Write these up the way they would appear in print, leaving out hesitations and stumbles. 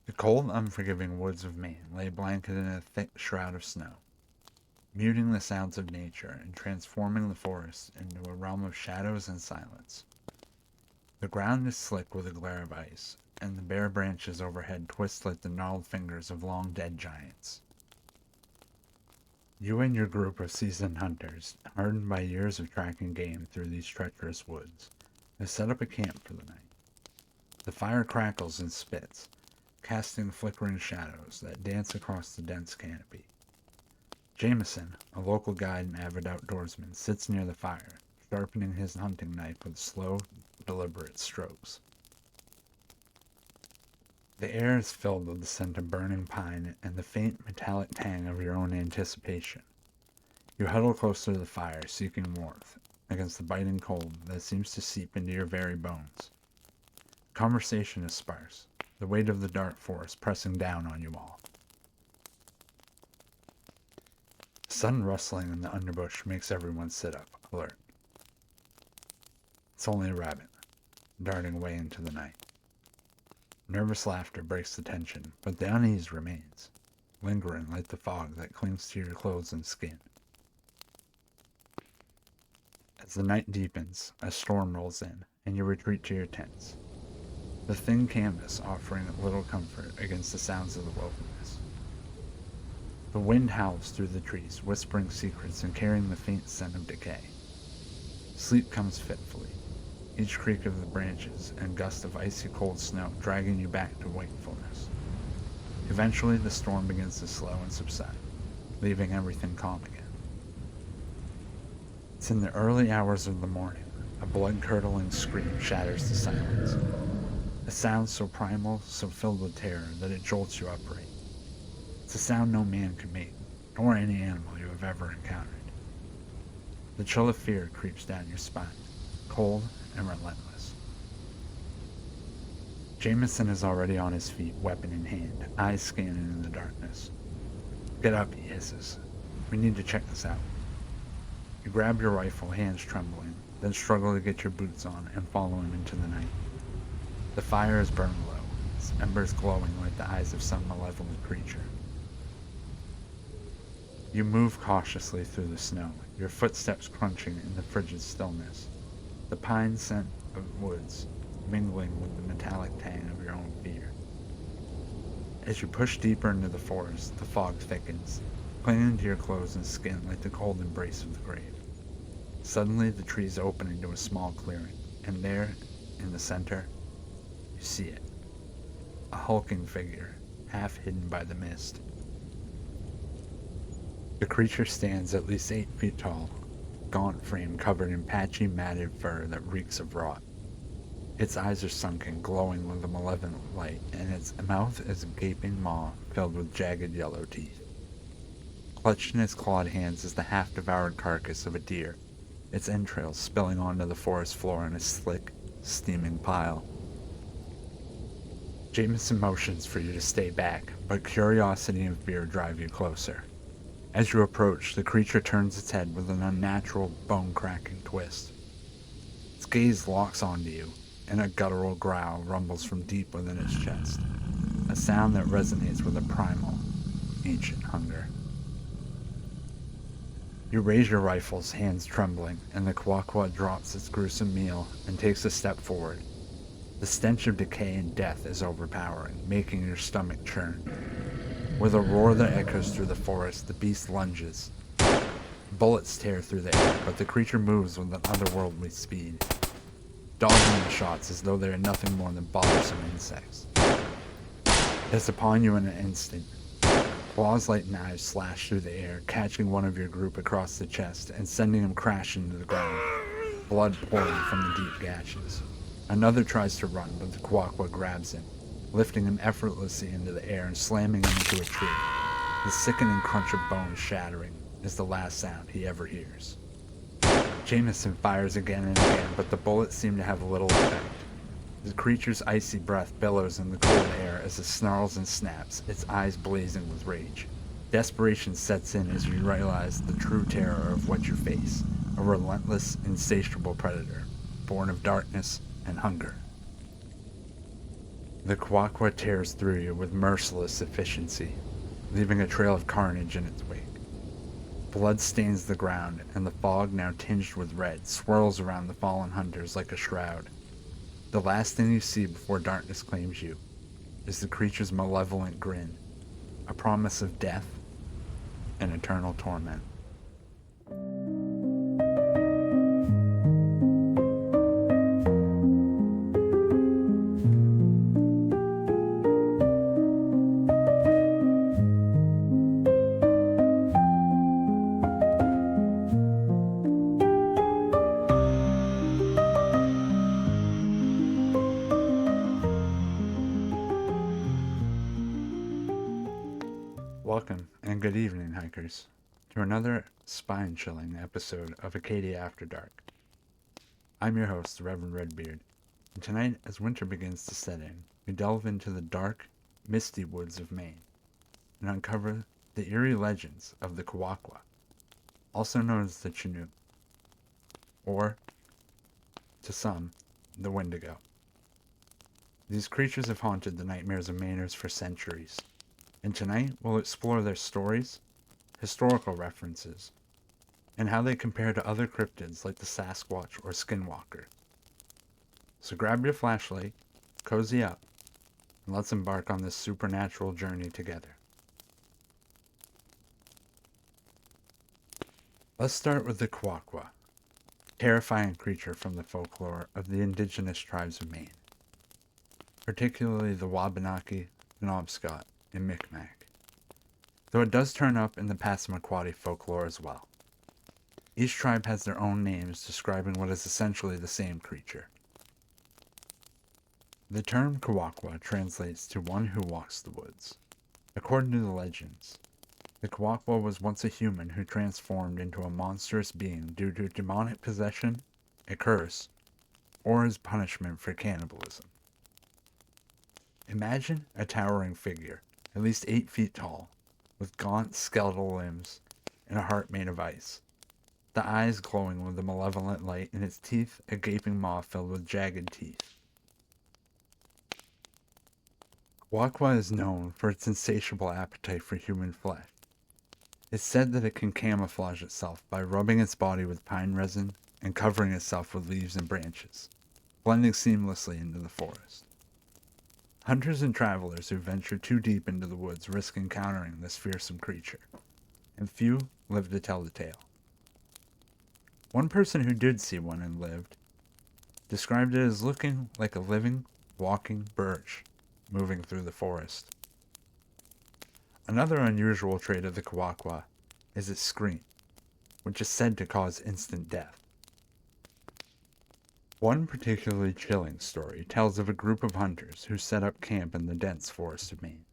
The cold, unforgiving woods of Maine lay blanketed in a thick shroud of snow, muting the sounds of nature and transforming the forest into a realm of shadows and silence. The ground is slick with a glare of ice, and the bare branches overhead twist like the gnarled fingers of long-dead giants. You and your group of seasoned hunters, hardened by years of tracking game through these treacherous woods, have set up a camp for the night. The fire crackles and spits, casting flickering shadows that dance across the dense canopy. Jameson, a local guide and avid outdoorsman, sits near the fire, sharpening his hunting knife with slow, deliberate strokes. The air is filled with the scent of burning pine and the faint metallic tang of your own anticipation. You huddle closer to the fire, seeking warmth against the biting cold that seems to seep into your very bones. Conversation is sparse, the weight of the dark forest pressing down on you all. A sudden rustling in the underbush makes everyone sit up, alert. It's only a rabbit, darting away into the night. Nervous laughter breaks the tension, but the unease remains, lingering like the fog that clings to your clothes and skin. As the night deepens, a storm rolls in, and you retreat to your tents, the thin canvas offering little comfort against the sounds of the wilderness. The wind howls through the trees, whispering secrets and carrying the faint scent of decay. Sleep comes fitfully, each creak of the branches and gust of icy cold snow dragging you back to wakefulness. Eventually, the storm begins to slow and subside, leaving everything calm again. It's in the early hours of the morning, a blood-curdling scream shatters the silence. A sound so primal, so filled with terror that it jolts you upright. It's a sound no man can make, nor any animal you have ever encountered. The chill of fear creeps down your spine, cold and relentless. Jameson is already on his feet, weapon in hand, eyes scanning in the darkness. "Get up," he hisses. "We need to check this out." You grab your rifle, hands trembling, then struggle to get your boots on and follow him into the night. The fire is burned low, its embers glowing like the eyes of some malevolent creature. You move cautiously through the snow, your footsteps crunching in the frigid stillness, the pine scent of woods mingling with the metallic tang of your own fear. As you push deeper into the forest, the fog thickens, clinging to your clothes and skin like the cold embrace of the grave. Suddenly, the trees open into a small clearing, and there, in the center, you see it. A hulking figure, half hidden by the mist. The creature stands at least 8 feet tall, gaunt frame covered in patchy, matted fur that reeks of rot. Its eyes are sunken, glowing with a malevolent light, and its mouth is a gaping maw filled with jagged yellow teeth. Clutched in its clawed hands is the half-devoured carcass of a deer, its entrails spilling onto the forest floor in a slick, steaming pile. Jameson motions for you to stay back, but curiosity and fear drive you closer. As you approach, the creature turns its head with an unnatural, bone-cracking twist. Its gaze locks onto you, and a guttural growl rumbles from deep within its chest, a sound that resonates with a primal, ancient hunger. You raise your rifles, hands trembling, and the Kiwakwa drops its gruesome meal and takes a step forward. The stench of decay and death is overpowering, making your stomach churn. With a roar that echoes through the forest, the beast lunges. Bullets tear through the air, but the creature moves with an otherworldly speed, dodging the shots as though they are nothing more than bothersome insects. It's upon you in an instant. Claws like knives slash through the air, catching one of your group across the chest and sending him crashing to the ground, blood pouring from the deep gashes. Another tries to run, but the Kiwakwa grabs him, lifting him effortlessly into the air and slamming him into a tree. The sickening crunch of bones shattering is the last sound he ever hears. Jameson fires again and again, but the bullets seem to have little effect. The creature's icy breath billows in the cold air as it snarls and snaps, its eyes blazing with rage. Desperation sets in as you realize the true terror of what you face, a relentless, insatiable predator, born of darkness and hunger. The Kiwakwa tears through you with merciless efficiency, leaving a trail of carnage in its wake. Blood stains the ground, and the fog, now tinged with red, swirls around the fallen hunters like a shroud. The last thing you see before darkness claims you is the creature's malevolent grin, a promise of death and eternal torment. Welcome and good evening, hikers, to another spine-chilling episode of Acadia After Dark. I'm your host, the Reverend Redbeard, and tonight, as winter begins to set in, we delve into the dark, misty woods of Maine and uncover the eerie legends of the Kiwakwa, also known as the Chenoo, or, to some, the Wendigo. These creatures have haunted the nightmares of Mainers for centuries, and tonight we'll explore their stories, historical references, and how they compare to other cryptids like the Sasquatch or Skinwalker. So grab your flashlight, cozy up, and let's embark on this supernatural journey together. Let's start with the Kiwakwa, a terrifying creature from the folklore of the indigenous tribes of Maine, particularly the Wabanaki, Penobscot, and Micmac, though it does turn up in the Passamaquoddy folklore as well. Each tribe has their own names describing what is essentially the same creature. The term Kiwakwa translates to one who walks the woods. According to the legends, the Kiwakwa was once a human who transformed into a monstrous being due to demonic possession, a curse, or as punishment for cannibalism. Imagine a towering figure, at least 8 feet tall, with gaunt skeletal limbs and a heart made of ice, the eyes glowing with a malevolent light and its teeth a gaping maw filled with jagged teeth. Kiwakwa is known for its insatiable appetite for human flesh. It's said that it can camouflage itself by rubbing its body with pine resin and covering itself with leaves and branches, blending seamlessly into the forest. Hunters and travelers who venture too deep into the woods risk encountering this fearsome creature, and few live to tell the tale. One person who did see one and lived described it as looking like a living, walking birch moving through the forest. Another unusual trait of the Kiwakwa is its scream, which is said to cause instant death. One particularly chilling story tells of a group of hunters who set up camp in the dense forest of Maine.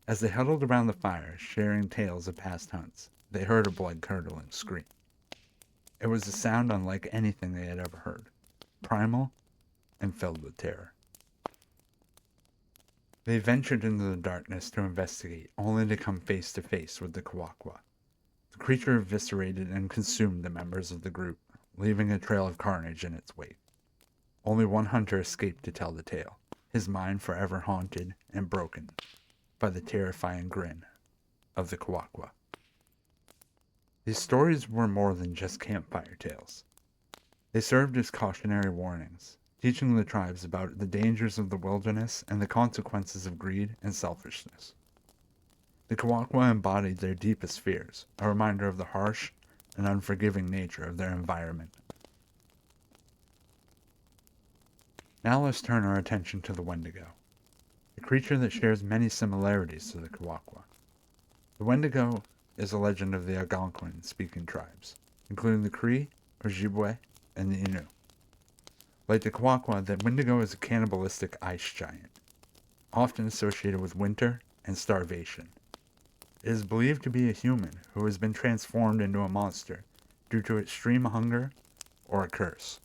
As they huddled around the fire, sharing tales of past hunts, they heard a blood-curdling scream. It was a sound unlike anything they had ever heard, primal and filled with terror. They ventured into the darkness to investigate, only to come face to face with the Kiwakwa. The creature eviscerated and consumed the members of the group, leaving a trail of carnage in its wake. Only one hunter escaped to tell the tale, his mind forever haunted and broken by the terrifying grin of the Kiwakwa. These stories were more than just campfire tales. They served as cautionary warnings, teaching the tribes about the dangers of the wilderness and the consequences of greed and selfishness. The Kiwakwa embodied their deepest fears, a reminder of the harsh and unforgiving nature of their environment. Now let's turn our attention to the Wendigo, a creature that shares many similarities to the Kiwakwa. The Wendigo is a legend of the Algonquin-speaking tribes, including the Cree, Ojibwe, and the Innu. Like the Kiwakwa, the Wendigo is a cannibalistic ice giant, often associated with winter and starvation. It is believed to be a human who has been transformed into a monster due to extreme hunger or a curse.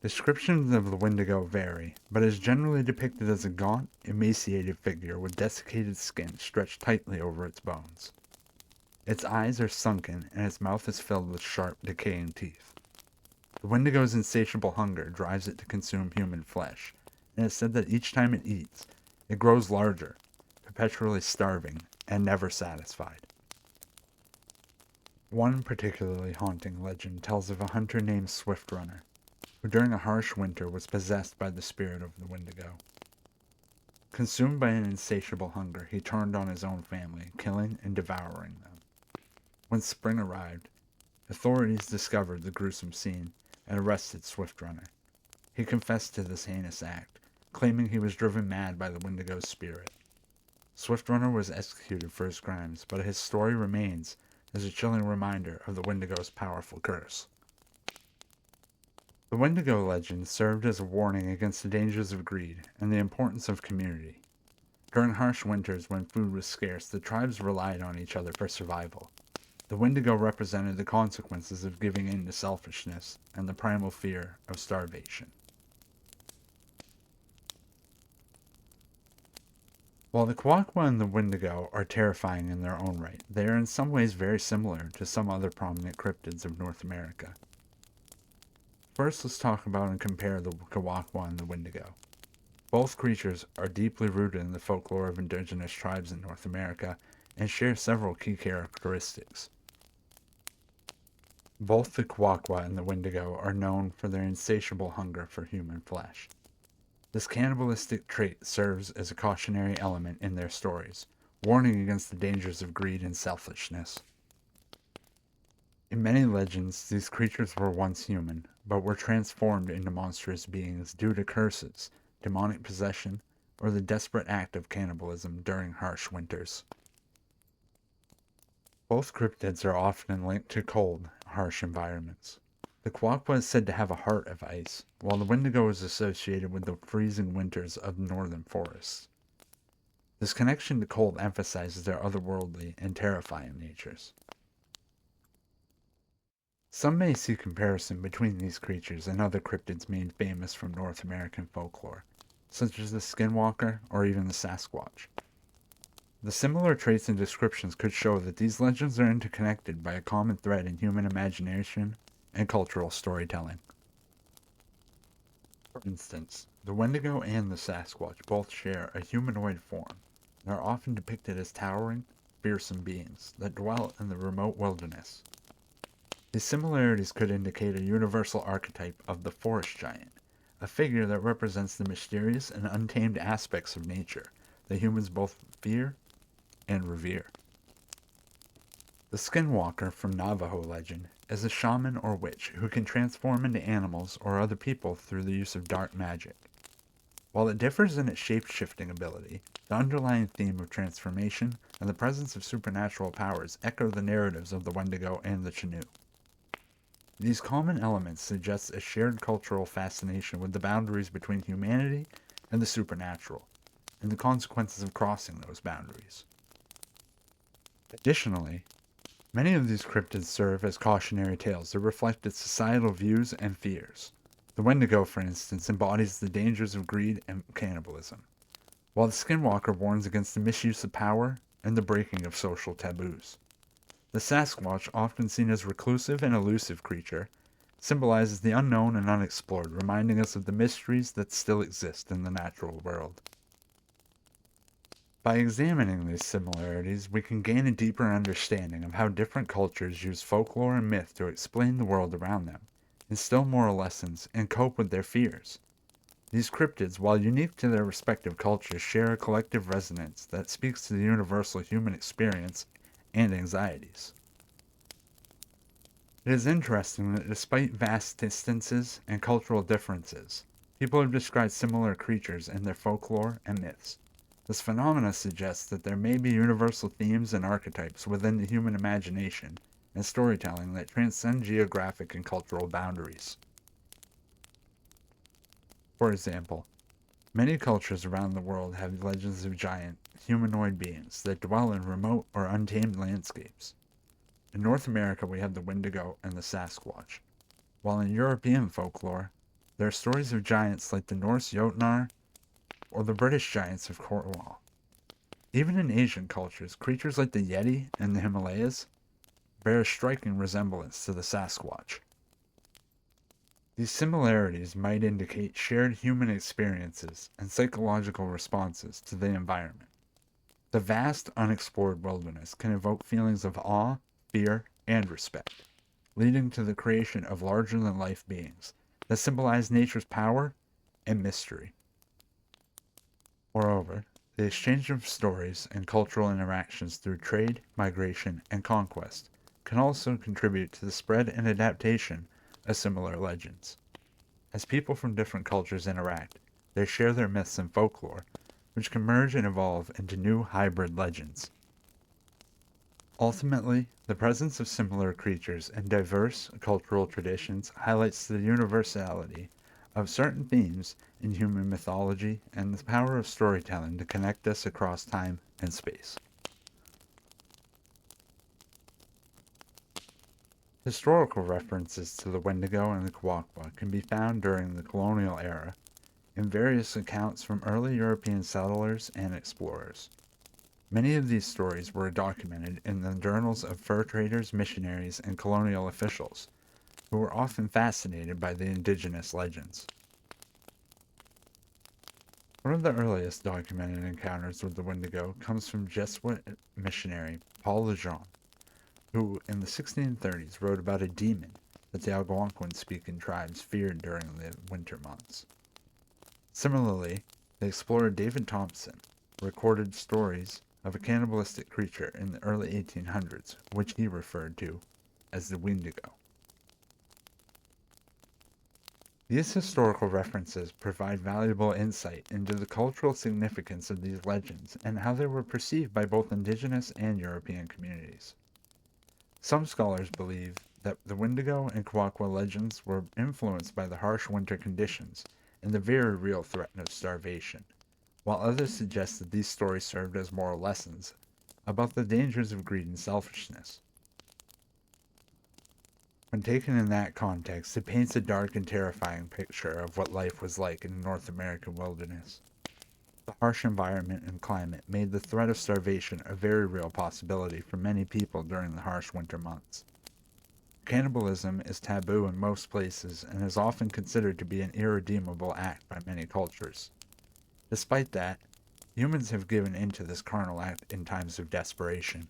Descriptions of the Wendigo vary, but is generally depicted as a gaunt, emaciated figure with desiccated skin stretched tightly over its bones. Its eyes are sunken and its mouth is filled with sharp, decaying teeth. The Wendigo's insatiable hunger drives it to consume human flesh, and it's said that each time it eats, it grows larger, perpetually starving and never satisfied. One particularly haunting legend tells of a hunter named Swift Runner, who during a harsh winter was possessed by the spirit of the Wendigo. Consumed by an insatiable hunger, he turned on his own family, killing and devouring them. When spring arrived, authorities discovered the gruesome scene and arrested Swift Runner. He confessed to this heinous act, claiming he was driven mad by the Wendigo's spirit. Swift Runner was executed for his crimes, but his story remains as a chilling reminder of the Wendigo's powerful curse. The Wendigo legend served as a warning against the dangers of greed and the importance of community. During harsh winters when food was scarce, the tribes relied on each other for survival. The Wendigo represented the consequences of giving in to selfishness and the primal fear of starvation. While the Kiwakwa and the Wendigo are terrifying in their own right, they are in some ways very similar to some other prominent cryptids of North America. First, let's talk about and compare the Kiwakwa and the Wendigo. Both creatures are deeply rooted in the folklore of indigenous tribes in North America and share several key characteristics. Both the Kiwakwa and the Wendigo are known for their insatiable hunger for human flesh. This cannibalistic trait serves as a cautionary element in their stories, warning against the dangers of greed and selfishness. In many legends, these creatures were once human, but were transformed into monstrous beings due to curses, demonic possession, or the desperate act of cannibalism during harsh winters. Both cryptids are often linked to cold, harsh environments. The Kiwakwa is said to have a heart of ice, while the Wendigo is associated with the freezing winters of northern forests. This connection to cold emphasizes their otherworldly and terrifying natures. Some may see comparison between these creatures and other cryptids made famous from North American folklore, such as the Skinwalker or even the Sasquatch. The similar traits and descriptions could show that these legends are interconnected by a common thread in human imagination and cultural storytelling. For instance, the Wendigo and the Sasquatch both share a humanoid form and are often depicted as towering, fearsome beings that dwell in the remote wilderness. These similarities could indicate a universal archetype of the forest giant, a figure that represents the mysterious and untamed aspects of nature that humans both fear and revere. The Skinwalker from Navajo legend is a shaman or witch who can transform into animals or other people through the use of dark magic. While it differs in its shape-shifting ability, the underlying theme of transformation and the presence of supernatural powers echo the narratives of the Wendigo and the Chenoo. These common elements suggest a shared cultural fascination with the boundaries between humanity and the supernatural, and the consequences of crossing those boundaries. Additionally, many of these cryptids serve as cautionary tales that reflect its societal views and fears. The Wendigo, for instance, embodies the dangers of greed and cannibalism, while the Skinwalker warns against the misuse of power and the breaking of social taboos. The Sasquatch, often seen as a reclusive and elusive creature, symbolizes the unknown and unexplored, reminding us of the mysteries that still exist in the natural world. By examining these similarities, we can gain a deeper understanding of how different cultures use folklore and myth to explain the world around them, instill moral lessons, and cope with their fears. These cryptids, while unique to their respective cultures, share a collective resonance that speaks to the universal human experience and anxieties. It is interesting that despite vast distances and cultural differences, people have described similar creatures in their folklore and myths. This phenomena suggests that there may be universal themes and archetypes within the human imagination and storytelling that transcend geographic and cultural boundaries. For example, many cultures around the world have legends of giant, humanoid beings that dwell in remote or untamed landscapes. In North America, we have the Wendigo and the Sasquatch, while in European folklore, there are stories of giants like the Norse Jotnar or the British giants of Cornwall. Even in Asian cultures, creatures like the Yeti and the Himalayas bear a striking resemblance to the Sasquatch. These similarities might indicate shared human experiences and psychological responses to the environment. The vast, unexplored wilderness can evoke feelings of awe, fear, and respect, leading to the creation of larger-than-life beings that symbolize nature's power and mystery. Moreover, the exchange of stories and cultural interactions through trade, migration, and conquest can also contribute to the spread and adaptation of similar legends. As people from different cultures interact, they share their myths and folklore, which can merge and evolve into new hybrid legends. Ultimately, the presence of similar creatures and diverse cultural traditions highlights the universality of certain themes in human mythology and the power of storytelling to connect us across time and space. Historical references to the Wendigo and the Kiwakwa can be found during the colonial era in various accounts from early European settlers and explorers. Many of these stories were documented in the journals of fur traders, missionaries, and colonial officials, who were often fascinated by the indigenous legends. One of the earliest documented encounters with the Wendigo comes from Jesuit missionary Paul Lejeune, who in the 1630s wrote about a demon that the Algonquin-speaking tribes feared during the winter months. Similarly, the explorer David Thompson recorded stories of a cannibalistic creature in the early 1800s, which he referred to as the Wendigo. These historical references provide valuable insight into the cultural significance of these legends and how they were perceived by both indigenous and European communities. Some scholars believe that the Wendigo and Kiwakwa legends were influenced by the harsh winter conditions and the very real threat of starvation, while others suggest that these stories served as moral lessons about the dangers of greed and selfishness. When taken in that context, it paints a dark and terrifying picture of what life was like in the North American wilderness. The harsh environment and climate made the threat of starvation a very real possibility for many people during the harsh winter months. Cannibalism is taboo in most places and is often considered to be an irredeemable act by many cultures. Despite that, humans have given in to this carnal act in times of desperation.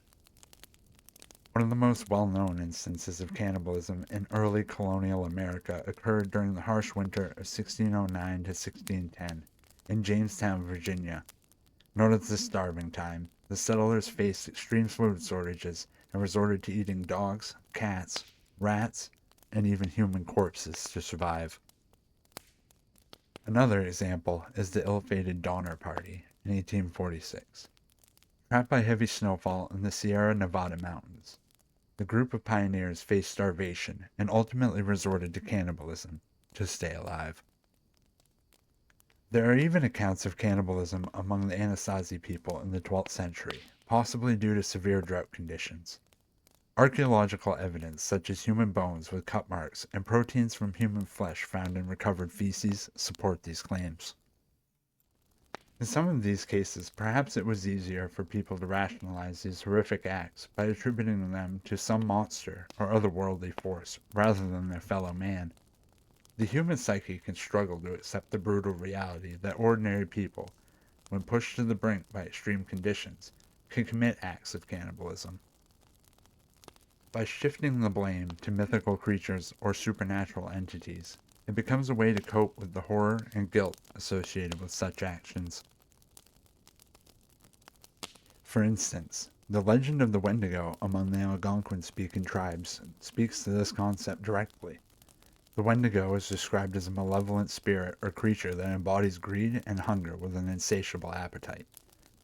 One of the most well-known instances of cannibalism in early colonial America occurred during the harsh winter of 1609 to 1610 in Jamestown, Virginia. Known as the Starving Time, the settlers faced extreme food shortages and resorted to eating dogs, cats, rats, and even human corpses to survive. Another example is the ill-fated Donner Party in 1846. Trapped by heavy snowfall in the Sierra Nevada mountains, the group of pioneers faced starvation and ultimately resorted to cannibalism to stay alive. There are even accounts of cannibalism among the Anasazi people in the 12th century, possibly due to severe drought conditions. Archaeological evidence such as human bones with cut marks and proteins from human flesh found in recovered feces support these claims. In some of these cases, perhaps it was easier for people to rationalize these horrific acts by attributing them to some monster or otherworldly force rather than their fellow man. The human psyche can struggle to accept the brutal reality that ordinary people, when pushed to the brink by extreme conditions, can commit acts of cannibalism. By shifting the blame to mythical creatures or supernatural entities, it becomes a way to cope with the horror and guilt associated with such actions. For instance, the legend of the Wendigo among the Algonquin-speaking tribes speaks to this concept directly. The Wendigo is described as a malevolent spirit or creature that embodies greed and hunger with an insatiable appetite,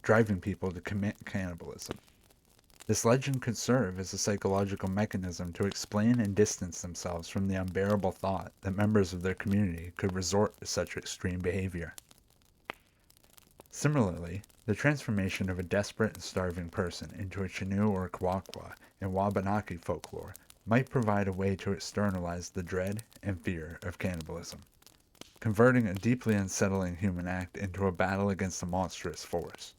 driving people to commit cannibalism. This legend could serve as a psychological mechanism to explain and distance themselves from the unbearable thought that members of their community could resort to such extreme behavior. Similarly, the transformation of a desperate and starving person into a Chenoo or Kiwakwa in Wabanaki folklore might provide a way to externalize the dread and fear of cannibalism, converting a deeply unsettling human act into a battle against a monstrous force.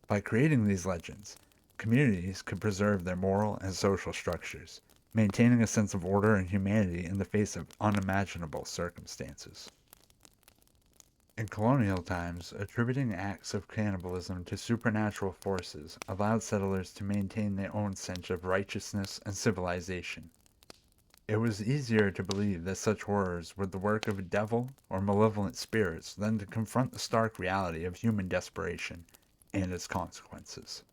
By creating these legends, communities could preserve their moral and social structures, maintaining a sense of order and humanity in the face of unimaginable circumstances. In colonial times, attributing acts of cannibalism to supernatural forces allowed settlers to maintain their own sense of righteousness and civilization. It was easier to believe that such horrors were the work of a devil or malevolent spirits than to confront the stark reality of human desperation and its consequences.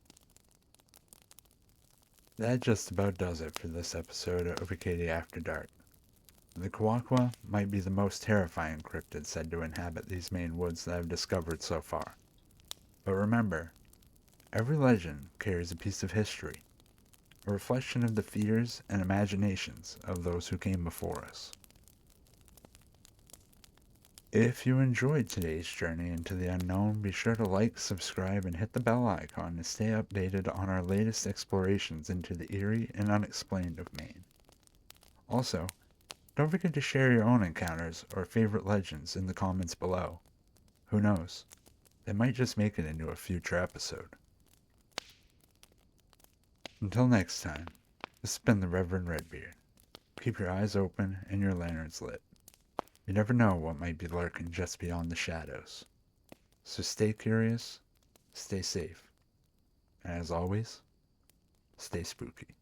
That just about does it for this episode of Acadia After Dark. The Kiwakwa might be the most terrifying cryptid said to inhabit these Maine woods that I've discovered so far. But remember, every legend carries a piece of history, a reflection of the fears and imaginations of those who came before us. If you enjoyed today's journey into the unknown, be sure to like, subscribe, and hit the bell icon to stay updated on our latest explorations into the eerie and unexplained of Maine. Also, don't forget to share your own encounters or favorite legends in the comments below. Who knows? They might just make it into a future episode. Until next time, this has been the Reverend Redbeard. Keep your eyes open and your lanterns lit. You never know what might be lurking just beyond the shadows. So stay curious, stay safe, and as always, stay spooky.